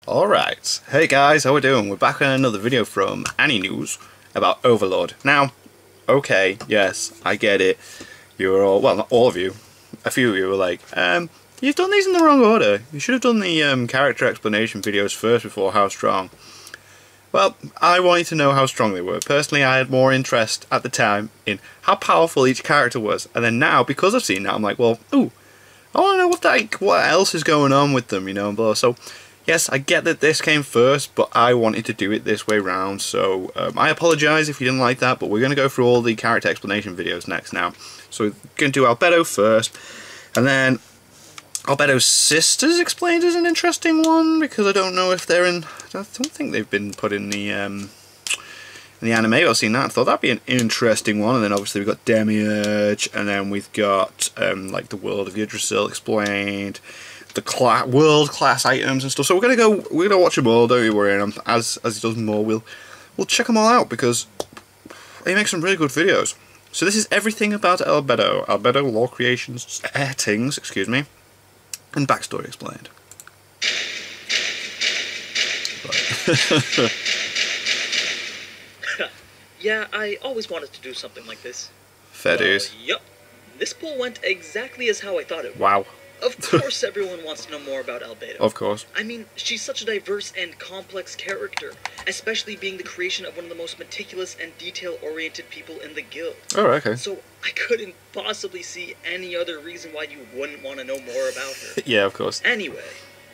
Alright, hey guys, how we doing? We're back on another video from Annie News about Overlord. Now, okay, yes, I get it. You were all, well, not all of you, a few of you were like, you've done these in the wrong order. You should have done the character explanation videos first before How Strong. Well, I wanted to know how strong they were. Personally, I had more interest at the time in how powerful each character was. And then now, because I've seen that, I'm like, well, ooh, I want to know what else is going on with them, you know, and blah. So, yes, I get that this came first, but I wanted to do it this way round, so I apologise if you didn't like that, but we're going to go through all the character explanation videos next now. So we're going to do Albedo first, and then Albedo's sisters explained is an interesting one, because I don't know if they're in... I don't think they've been put in the anime. I've seen that, I thought that'd be an interesting one, and then obviously we've got Demiurge, and then we've got like the world of Yggdrasil explained, the world class items and stuff. So we're gonna watch them all, don't you worry. And as he does more, we'll check them all out because he makes some really good videos. So this is everything about Albedo lore creations, settings, excuse me, and backstory explained. Yeah, I always wanted to do something like this. Fair dues. Yup. This poll went exactly as how I thought it would. Wow. Of course everyone wants to know more about Albedo. Of course. I mean, she's such a diverse and complex character, especially being the creation of one of the most meticulous and detail-oriented people in the guild. Oh, okay. So I couldn't possibly see any other reason why you wouldn't want to know more about her. Yeah, of course. Anyway,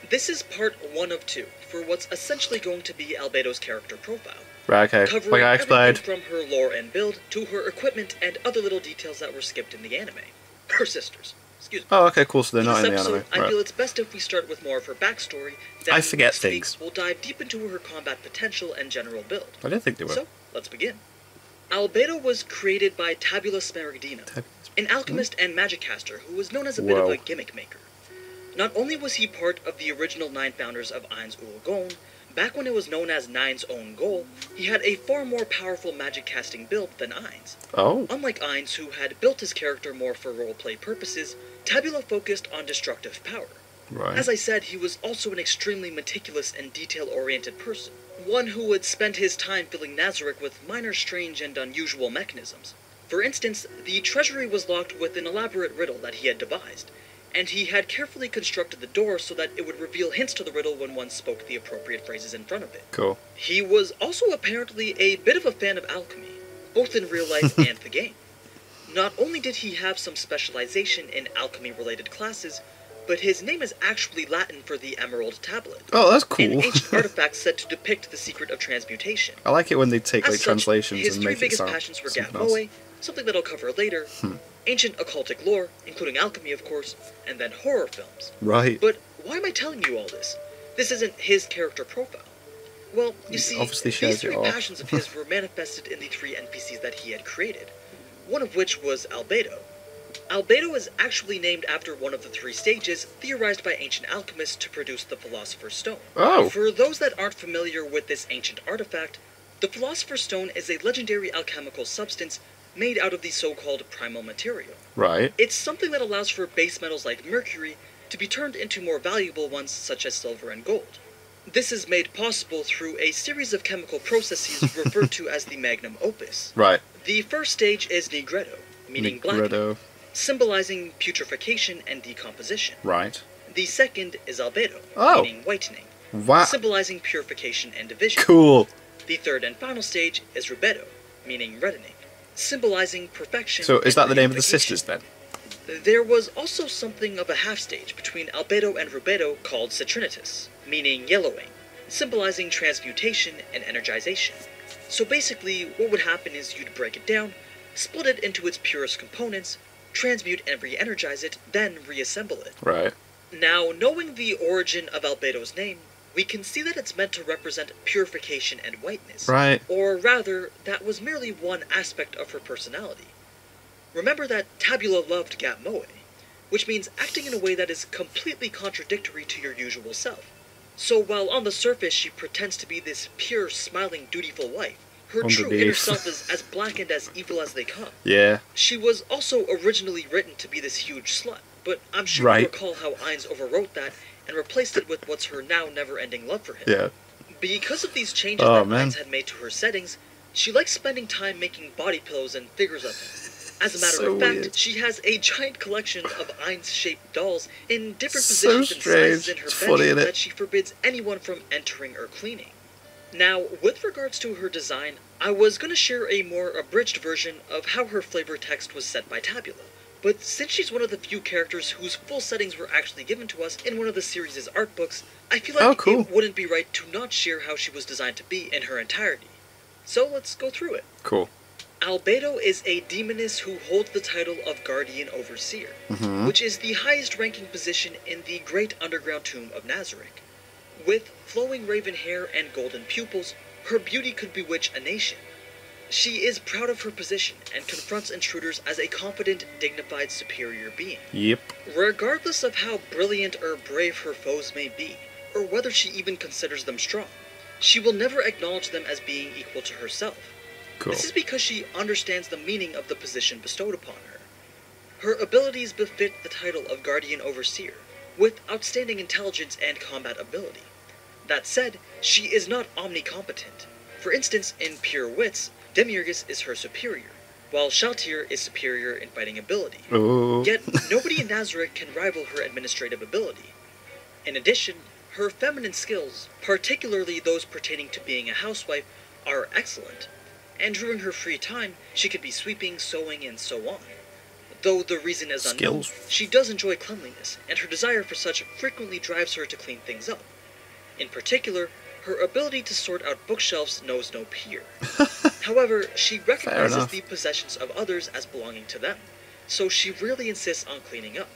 this is part 1 of 2 for what's essentially going to be Albedo's character profile. Right, okay. Covering Like I explained. everything from her lore and build to her equipment and other little details that were skipped in the anime. Her sisters. Excuse me. Oh, okay, cool. So they're not in the episode, anime. I Right. feel it's best if we start with more of her backstory. I forget next week things. We'll dive deep into her combat potential and general build. I didn't think they were. So, let's begin. Albedo was created by Tabula Smaragdina, an alchemist and magic caster who was known as a bit of a gimmick maker. Not only was he part of the original 9 founders of Ainz Ooal Gown, back when it was known as Nine's own goal, he had a far more powerful magic casting build than Ainz. Oh. Unlike Ainz, who had built his character more for roleplay purposes, Tabula focused on destructive power. Right. As I said, he was also an extremely meticulous and detail-oriented person, one who would spend his time filling Nazarick with minor strange and unusual mechanisms. For instance, the treasury was locked with an elaborate riddle that he had devised, and he had carefully constructed the door so that it would reveal hints to the riddle when one spoke the appropriate phrases in front of it. Cool. He was also apparently a bit of a fan of alchemy, both in real life and the game. Not only did he have some specialization in alchemy-related classes, but his name is actually Latin for the Emerald Tablet. Oh, that's cool. An ancient artifact said to depict the secret of transmutation. I like it when they take like As such, translations his and three make it biggest sound passions were something Gamoe, else. something that I'll cover later, ancient occultic lore, including alchemy of course, and then horror films. Right. But why am I telling you all this? This isn't his character profile. Well, you see, obviously these shares it 3 all. passions of his were manifested in the 3 NPCs that he had created, one of which was Albedo. Albedo is actually named after one of the 3 stages theorized by ancient alchemists to produce the Philosopher's Stone. Oh. For those that aren't familiar with this ancient artifact, the Philosopher's Stone is a legendary alchemical substance made out of the so-called primal material. Right. It's something that allows for base metals like mercury to be turned into more valuable ones such as silver and gold. This is made possible through a series of chemical processes referred to as the magnum opus. Right. The first stage is Nigredo, meaning blackening, Nigredo. symbolizing putrefaction and decomposition. Right. The second is Albedo, Oh. meaning whitening, Wow. symbolizing purification and division. Cool. The third and final stage is Rubedo, meaning reddening, symbolizing perfection. So is and that the name of the purification. sisters then? There was also something of a half-stage between Albedo and Rubedo called Citrinitas, meaning yellowing, symbolizing transmutation and energization. So basically, what would happen is you'd break it down, split it into its purest components, transmute and re-energize it, then reassemble it. Right. Now, knowing the origin of Albedo's name, we can see that it's meant to represent purification and whiteness. Right. Or rather, that was merely one aspect of her personality. Remember that Tabula loved Gamoe, which means acting in a way that is completely contradictory to your usual self. So while on the surface she pretends to be this pure, smiling, dutiful wife, her true inner Underneath. self is as black and as evil as they come. Yeah. She was also originally written to be this huge slut, but I'm sure Right. you recall how Ainz overwrote that and replaced it with what's her now never-ending love for him. Yeah. Because of these changes Oh, that man. Ainz had made to her settings, she likes spending time making body pillows and figures of him. As a matter So of fact, weird. she has a giant collection of Ainz-shaped dolls in different So positions and sizes strange. in her It's funny, bedroom innit? that she forbids anyone from entering or cleaning. Now, with regards to her design, I was going to share a more abridged version of how her flavor text was set by Tabula. But since she's one of the few characters whose full settings were actually given to us in one of the series' art books, I feel like cool. it wouldn't be right to not share how she was designed to be in her entirety. So let's go through it. Cool. Albedo is a demoness who holds the title of Guardian Overseer, which is the highest ranking position in the Great Underground Tomb of Nazarick. With flowing raven hair and golden pupils, her beauty could bewitch a nation. She is proud of her position and confronts intruders as a confident, dignified, superior being. Yep. Regardless of how brilliant or brave her foes may be, or whether she even considers them strong, she will never acknowledge them as being equal to herself. Cool. This is because she understands the meaning of the position bestowed upon her. Her abilities befit the title of Guardian Overseer, with outstanding intelligence and combat ability. That said, she is not omnicompetent. For instance, in pure wits, Demiurgus is her superior, while Shaltir is superior in fighting ability. Ooh. Yet, nobody in Nazarick can rival her administrative ability. In addition, her feminine skills, particularly those pertaining to being a housewife, are excellent, and during her free time, she could be sweeping, sewing, and so on. Though the reason is unknown, Skills. she does enjoy cleanliness, and her desire for such frequently drives her to clean things up. In particular, her ability to sort out bookshelves knows no peer. However, she recognizes enough. the possessions of others as belonging to them, so she really insists on cleaning up.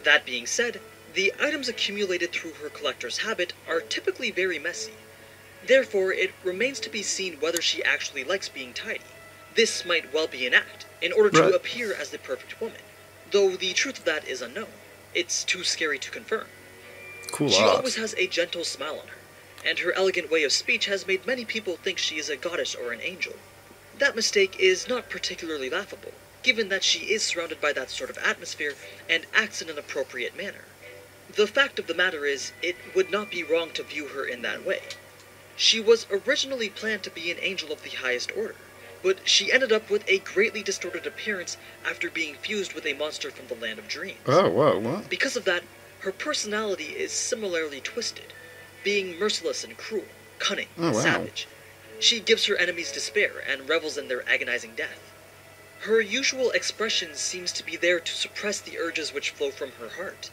That being said, the items accumulated through her collector's habit are typically very messy. Therefore, it remains to be seen whether she actually likes being tidy. This might well be an act, in order to Right. appear as the perfect woman, though the truth of that is unknown. It's too scary to confirm. Cool She art. always has a gentle smile on her, and her elegant way of speech has made many people think she is a goddess or an angel. That mistake is not particularly laughable, given that she is surrounded by that sort of atmosphere and acts in an appropriate manner. The fact of the matter is, it would not be wrong to view her in that way. She was originally planned to be an angel of the highest order, but she ended up with a greatly distorted appearance after being fused with a monster from the Land of Dreams. Oh, whoa, what? Because of that, her personality is similarly twisted, being merciless and cruel, cunning, Oh, and wow. savage. She gives her enemies despair and revels in their agonizing death. Her usual expression seems to be there to suppress the urges which flow from her heart,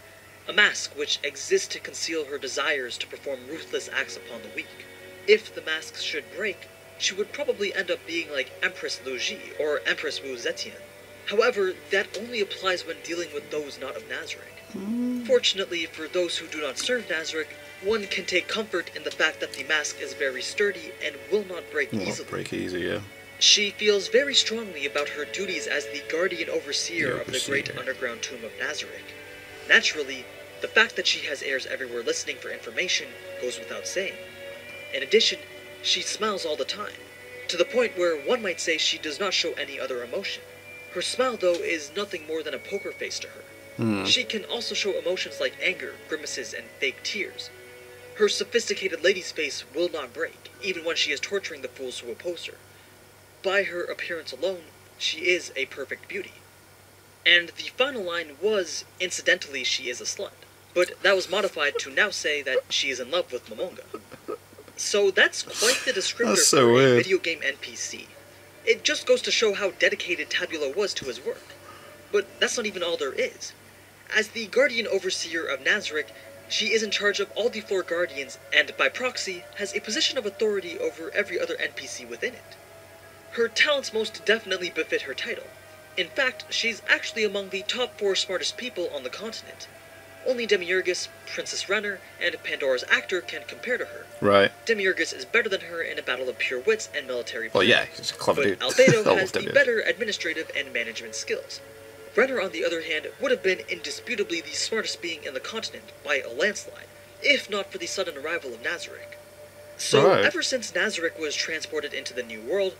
a mask which exists to conceal her desires to perform ruthless acts upon the weak. If the mask should break, she would probably end up being like Empress Luigi or Empress Wu Zetian. However, that only applies when dealing with those not of Nazarick. Fortunately for those who do not serve Nazarick, one can take comfort in the fact that the mask is very sturdy and will not break Well, easily. break easy, yeah. She feels very strongly about her duties as the guardian overseer The of the great overseer. underground tomb of Nazarick. Naturally, the fact that she has heirs everywhere listening for information goes without saying. In addition, she smiles all the time, to the point where one might say she does not show any other emotion. Her smile, though, is nothing more than a poker face to her. She can also show emotions like anger, grimaces, and fake tears. Her sophisticated lady's face will not break, even when she is torturing the fools who oppose her. By her appearance alone, she is a perfect beauty. And the final line was, incidentally, she is a slut. But that was modified to now say that she is in love with Momonga. So that's quite the descriptor That's so for a weird. video game NPC. It just goes to show how dedicated Tabula was to his work. But that's not even all there is. As the Guardian Overseer of Nazarick, she is in charge of all the 4 Guardians, and by proxy, has a position of authority over every other NPC within it. Her talents most definitely befit her title. In fact, she's actually among the top 4 smartest people on the continent. Only Demiurgus, Princess Renner, and Pandora's actor can compare to her. Right. Demiurgus is better than her in a battle of pure wits and military Well, planning. yeah, he's a clever But dude. Albedo I love has the Demiurgus. better administrative and management skills. Renner, on the other hand, would have been indisputably the smartest being in the continent by a landslide, if not for the sudden arrival of Nazarick. So, Right. ever since Nazarick was transported into the New World,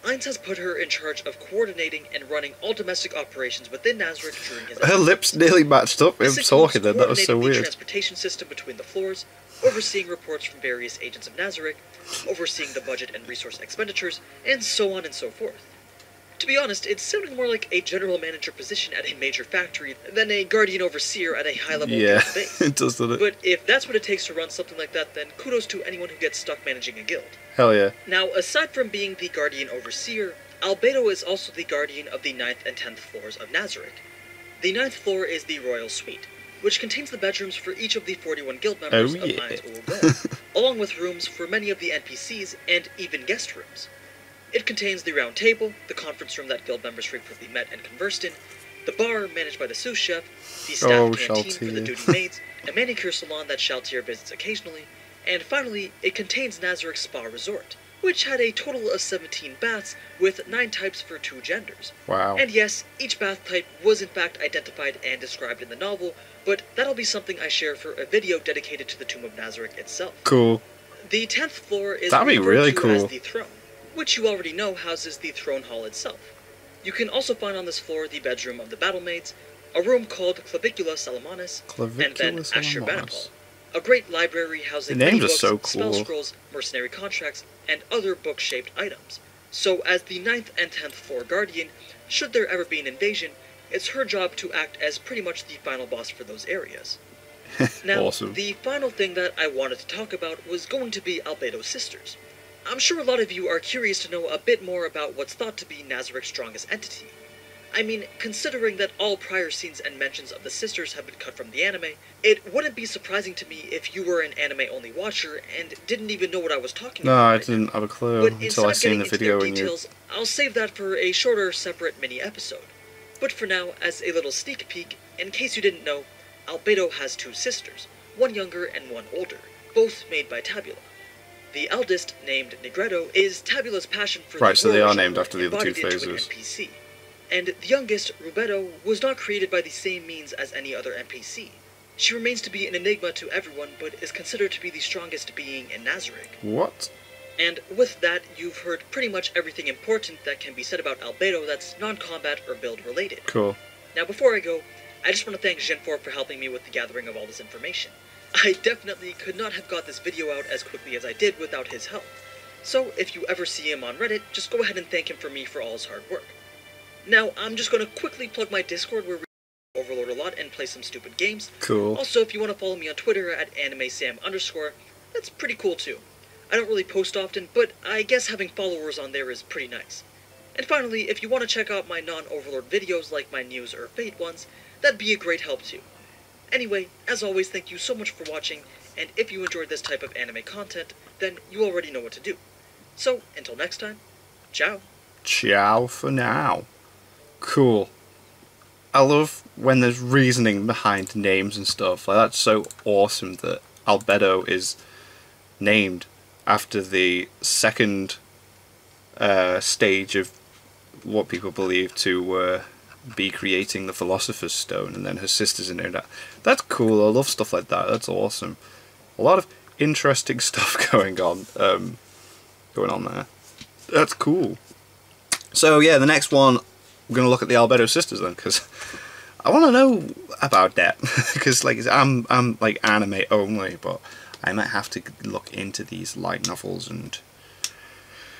Ainz has put her in charge of coordinating and running all domestic operations within Nazarick during his Her lips nearly matched up with him talking then, that was so the weird. transportation system between the floors, overseeing reports from various agents of Nazarick, overseeing the budget and resource expenditures, and so on and so forth. To be honest, it's sounding more like a general manager position at a major factory than a guardian overseer at a high-level base. It does, doesn't it? But if that's what it takes to run something like that, then kudos to anyone who gets stuck managing a guild. Hell yeah. Now, aside from being the guardian overseer, Albedo is also the guardian of the 9th and 10th floors of Nazarick. The 9th floor is the Royal Suite, which contains the bedrooms for each of the 41 guild members of Ainz Ooal, along with rooms for many of the NPCs and even guest rooms. It contains the round table, the conference room that guild members frequently met and conversed in, the bar managed by the sous chef, the staff canteen for the duty maids, a manicure salon that Shaltir visits occasionally, and finally, it contains Nazarick's spa resort, which had a total of 17 baths with 9 types for 2 genders. Wow. And yes, each bath type was in fact identified and described in the novel, but that'll be something I share for a video dedicated to the Tomb of Nazarick itself. Cool. The 10th floor is That'd be really referred to cool. as the throne, which you already know houses the throne hall itself. You can also find on this floor the bedroom of the battle maids, a room called Clavicula Salamanis, and then Ashurbanipal, a great library housing many books, so cool. spell scrolls, mercenary contracts, and other book-shaped items. So as the 9th and 10th floor guardian, should there ever be an invasion, it's her job to act as pretty much the final boss for those areas. Now, Awesome. The final thing that I wanted to talk about was going to be Albedo's sisters. I'm sure a lot of you are curious to know a bit more about what's thought to be Nazarick's strongest entity. I mean, considering that all prior scenes and mentions of the sisters have been cut from the anime, it wouldn't be surprising to me if you were an anime-only watcher and didn't even know what I was talking about. No, I right didn't now. have a clue But until I seen the video and and you... details, I'll save that for a shorter, separate mini-episode. But for now, as a little sneak peek, in case you didn't know, Albedo has 2 sisters, one younger and one older, both made by Tabula. The eldest, named Negretto, is Tabula's passion for Right, so they are genre named after the other 2 embodied into an phases. NPC. And the youngest, Rubetto, was not created by the same means as any other NPC. She remains to be an enigma to everyone, but is considered to be the strongest being in Nazarick. What? And with that, you've heard pretty much everything important that can be said about Albedo that's non-combat or build-related. Cool. Now before I go, I just want to thank Genfor for helping me with the gathering of all this information. I definitely could not have got this video out as quickly as I did without his help. So if you ever see him on Reddit, just go ahead and thank him for me for all his hard work. Now, I'm just going to quickly plug my Discord where we Overlord a lot and play some stupid games. Cool. Also, if you want to follow me on Twitter at AnimeSam_, that's pretty cool too. I don't really post often, but I guess having followers on there is pretty nice. And finally, if you want to check out my non-Overlord videos like my news or Fate ones, that'd be a great help too. Anyway, as always, thank you so much for watching, and if you enjoyed this type of anime content, then you already know what to do. So, until next time, ciao. Ciao for now. Cool. I love when there's reasoning behind names and stuff. Like, that's so awesome that Albedo is named after the second stage of what people believe to be creating the Philosopher's Stone, and then her sister's in there. That's cool. I love stuff like that. That's awesome. A lot of interesting stuff going on there. That's cool. So yeah, the next one, we're going to look at the Albedo sisters then, because I want to know about that. Because like I'm like anime only, but I might have to look into these light novels and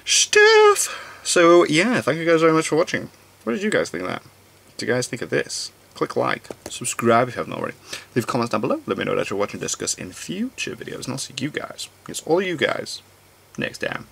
stuff. So yeah, thank you guys very much for watching. What did you guys think of that? What do you guys think of this? Click like, subscribe if you haven't already. Leave comments down below. Let me know that you're watching and discuss in future videos, and I'll see you guys, it's all you guys, next time.